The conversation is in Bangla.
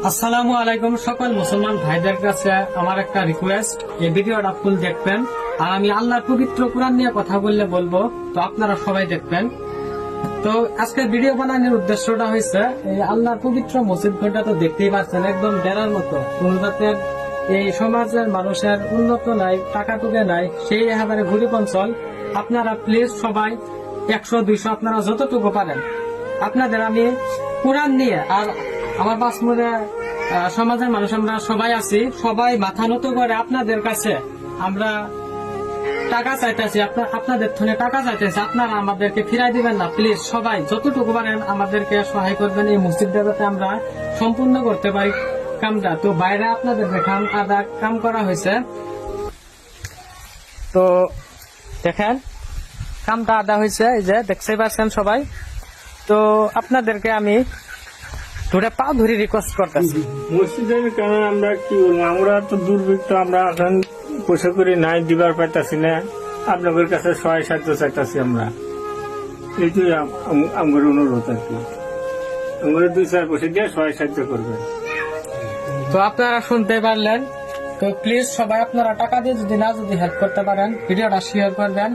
আসসালামু আলাইকুম সকল মুসলমান ভাইদের কাছে আমার একটা রিকোয়েস্ট, এই ভিডিওটা ফুল দেখবেন। আর আমি আল্লাহর পবিত্র কোরআন নিয়ে কথা বলবো, তো আপনারা সবাই দেখবেন। তো আজকে ভিডিও বানানোর উদ্দেশ্যটা হয়েছে, এই আল্লাহর পবিত্র মসজিদ ঘরটা তো দেখতেই পাচ্ছেন, একদম বেড়ার মতো। কোনটাতে এই সমাজের মানুষের উন্নত নাই, টাকা টুকে নাই, সেই একেবারে গরিব অঞ্চল। আপনারা প্লিজ সবাই 100-200 আপনারা যতটুকু পারেন, আপনাদের আমি কোরআন নিয়ে আর আমার পাঁচমুড়ে সমাজের মানুষ আমরা সবাই আছি, সবাই মাথা নত করে আপনাদের কাছে আমরা টাকা চাইতেছি, আপনাদের ধনে টাকা চাইতেছি, আপনারা আমাদেরকে ফিরাই দিবেন না। প্লিজ সবাই যতটুকু পারেন আমাদেরকে সহায় করবেন, এই মসজিদটা যাতে আমরা সম্পূর্ণ করতে পারি কামটা। তো বাইরে আপনাদের কাম করা হয়েছে, তো দেখেন কামটা আদা হয়েছে, এই যে দেখতেই পাচ্ছেন সবাই। তো আপনাদেরকে আমি ধরে পা ধরে রিকোয়েস্ট করতেছি, মসজিদের কারণে আমরা কি বলবো, আমরা তো দুর্ভিক্ষ, আমরা এখন পয়সা করে নাই দিবার পাইতাছি না, আপনাদের কাছে সহায় সাহায্য চাইতাছি আমরা। এইটাই আমার অনুরোধ আর কি, আমরা 2-4 পয়সা দিয়ে সহায় সাহায্য করবেন। তো আপনারা শুনতে পারলেন। তো প্লিজ সবাই আপনারা টাকা দিয়ে যদি হেল্প করতে পারেন, ভিডিওটা শেয়ার করবেন।